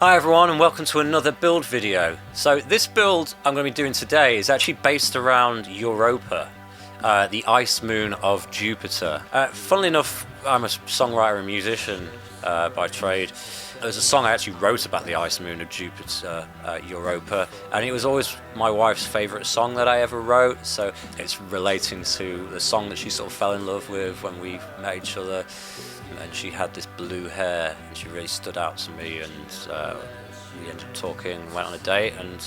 Hi everyone and welcome to another build video. So this build I'm going to be doing today is actually based around Europa, the ice moon of Jupiter. Funnily enough, I'm a songwriter and musician by trade. There's a song I actually wrote about the ice moon of Jupiter, Europa, and it was always my wife's favourite song that I ever wrote, so it's relating to the song that she sort of fell in love with when we met each other. And she had this blue hair and she really stood out to me, and we ended up talking, went on a date, and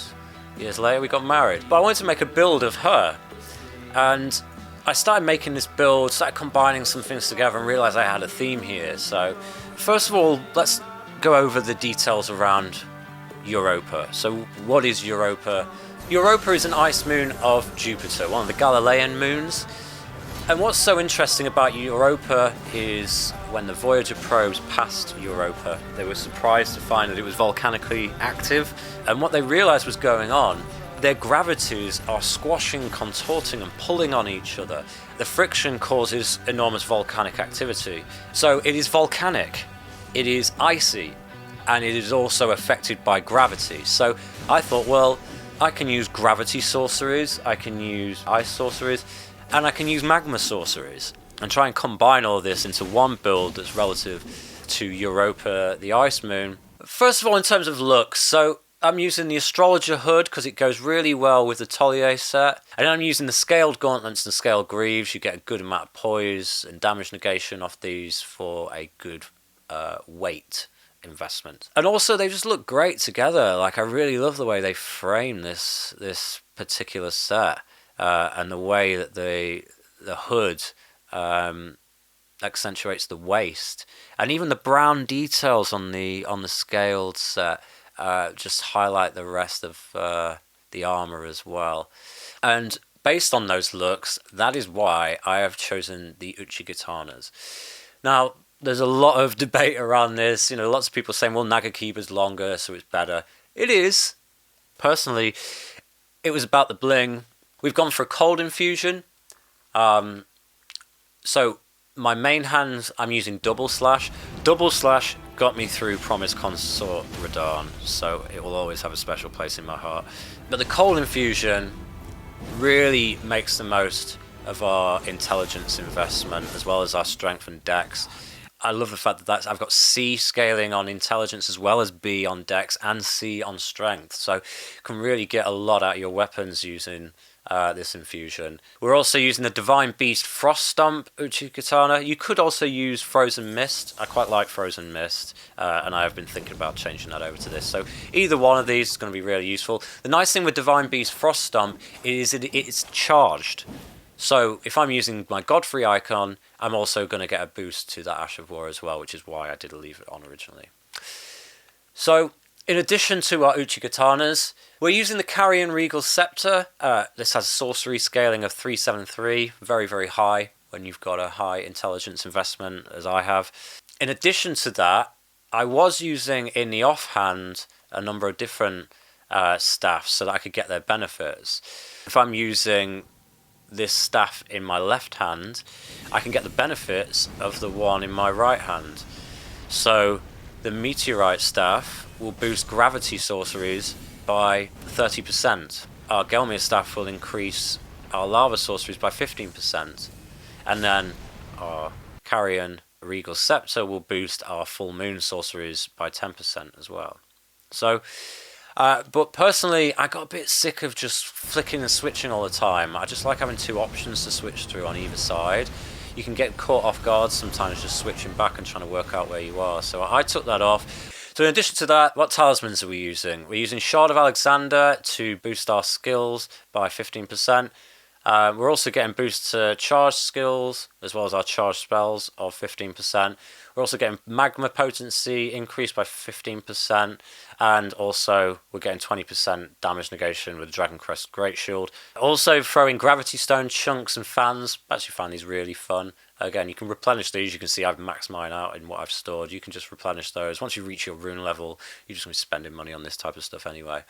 years later we got married. But I wanted to make a build of her, and I started making this build, started combining some things together and realised I had a theme here. So first of all, let's go over the details around Europa. So what is Europa? Europa is an ice moon of Jupiter, one of the Galilean moons. And what's so interesting about Europa is when the Voyager probes passed Europa, they were surprised to find that it was volcanically active. And what they realized was going on, their gravities are squashing, contorting and pulling on each other. The friction causes enormous volcanic activity. So it is volcanic, it is icy, and it is also affected by gravity. So I thought, well, I can use gravity sorceries, I can use ice sorceries, and I can use magma sorceries and try and combine all of this into one build that's relative to Europa, the ice moon. First of all, in terms of looks, so I'm using the Astrologer hood because it goes really well with the Thiollier set. And I'm using the scaled gauntlets and scaled greaves. You get a good amount of poise and damage negation off these for a good weight investment. And also they just look great together. Like, I really love the way they frame this particular set. And the way that the hood accentuates the waist, and even the brown details on the scaled set just highlight the rest of the armour as well. And based on those looks, that is why I have chosen the Uchigatanas. Now, there's a lot of debate around this. You know, lots of people saying, well, Nagakiba's longer, so it's better. It is. Personally, it was about the bling. We've gone for a cold infusion. So my main hands, I'm using double slash. Double slash got me through Promised Consort Radahn, so it will always have a special place in my heart. But the cold infusion really makes the most of our intelligence investment as well as our strength and dex. I love the fact that I've got C scaling on intelligence as well as B on dex and C on strength, so you can really get a lot out of your weapons using this infusion. We're also using the Divine Beast Frost Stomp Uchigatana. You could also use Frozen Mist. I quite like Frozen Mist, and I have been thinking about changing that over to this. So either one of these is going to be really useful. The nice thing with Divine Beast Frost Stomp is it's charged. So if I'm using my Godfrey Icon, I'm also going to get a boost to that Ash of War as well, which is why I did leave it on originally. So in addition to our Uchigatanas, we're using the Carian Regal Scepter. This has sorcery scaling of 373, very, very high when you've got a high intelligence investment, as I have. In addition to that, I was using in the offhand a number of different staffs so that I could get their benefits. If I'm using this staff in my left hand, I can get the benefits of the one in my right hand. So the Meteorite Staff will boost gravity sorceries by 30%. Our Gelmir Staff will increase our lava sorceries by 15%. And then our Carian Regal Scepter will boost our full moon sorceries by 10% as well. So, but personally, I got a bit sick of just flicking and switching all the time. I just like having two options to switch through on either side. You can get caught off guard sometimes just switching back and trying to work out where you are. So I took that off. So in addition to that, what talismans are we using? We're using Shard of Alexander to boost our skills by 15%. We're also getting boosts to charge skills as well as our charge spells of 15%. We're also getting magma potency increased by 15%, and also we're getting 20% damage negation with the Dragoncrest Greatshield. Also throwing gravity stone chunks and fans. I actually find these really fun. Again, you can replenish these. You can see I've maxed mine out in what I've stored. You can just replenish those. Once you reach your rune level, you're just going to be spending money on this type of stuff anyway.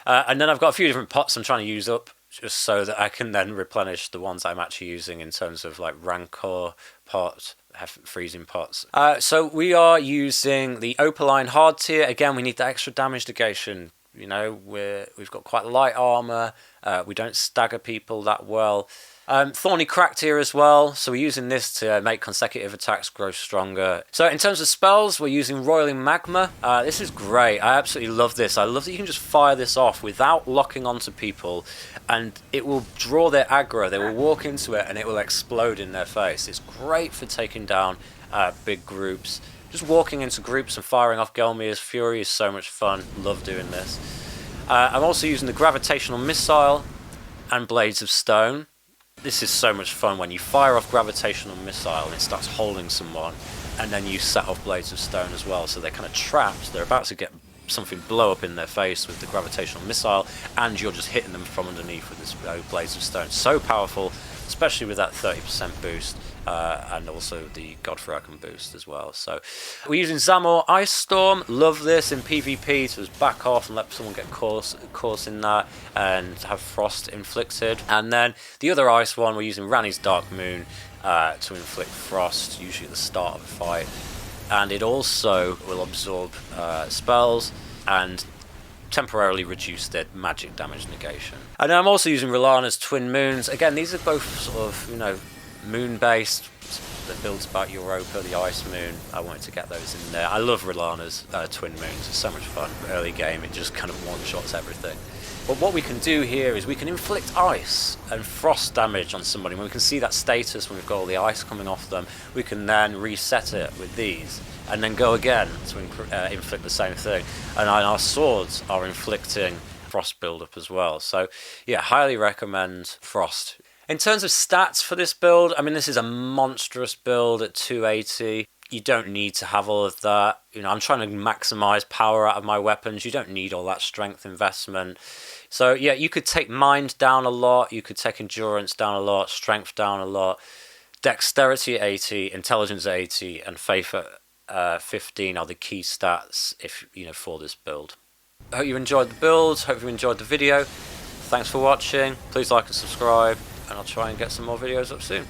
And then I've got a few different pots I'm trying to use up just so that I can then replenish the ones I'm actually using in terms of like Rancor pot, freezing pots. So we are using the Opaline Hardtear. Again, we need that extra damage negation. You know, we've got quite light armour. We don't stagger people that well. Thorny Cracked Tear as well, so we're using this to make consecutive attacks grow stronger. So in terms of spells, we're using Roiling Magma. This is great. I absolutely love this. I love that you can just fire this off without locking onto people, and it will draw their aggro. They will walk into it and it will explode in their face. It's great for taking down big groups. Just walking into groups and firing off Gelmir's Fury is so much fun. Love doing this. I'm also using the Gravitational Missile and Blades of Stone. This is so much fun when you fire off Gravitational Missile and it starts holding someone, and then you set off Blades of Stone as well, so they're kind of trapped. They're about to get something blow up in their face with the Gravitational Missile, and you're just hitting them from underneath with this Blades of Stone. So powerful, especially with that 30% boost. And also the Godfrey Icon boost as well. So we're using Zamor Ice Storm. Love this in PvP to just back off and let someone get caught in that and have frost inflicted. And then the other ice one, we're using Ranni's Dark Moon to inflict frost, usually at the start of a fight. And it also will absorb spells and temporarily reduce their magic damage negation. And I'm also using Rylana's Twin Moons. Again, these are both sort of, you know, moon-based. That builds about Europa, the Ice Moon. I wanted to get those in there. I love Rylana's Twin Moons. It's so much fun. Early game, it just kind of one-shots everything. But what we can do here is we can inflict ice and frost damage on somebody. When we can see that status, when we've got all the ice coming off them, we can then reset it with these and then go again to inflict the same thing. And our swords are inflicting frost build-up as well. So yeah, highly recommend frost. In terms of stats for this build, I mean, this is a monstrous build at 280. You don't need to have all of that. You know, I'm trying to maximize power out of my weapons. You don't need all that strength investment. So yeah, you could take mind down a lot. You could take endurance down a lot, strength down a lot. Dexterity at 80, intelligence at 80, and faith at 15 are the key stats for this build. I hope you enjoyed the build. Hope you enjoyed the video. Thanks for watching. Please like and subscribe, and I'll try and get some more videos up soon.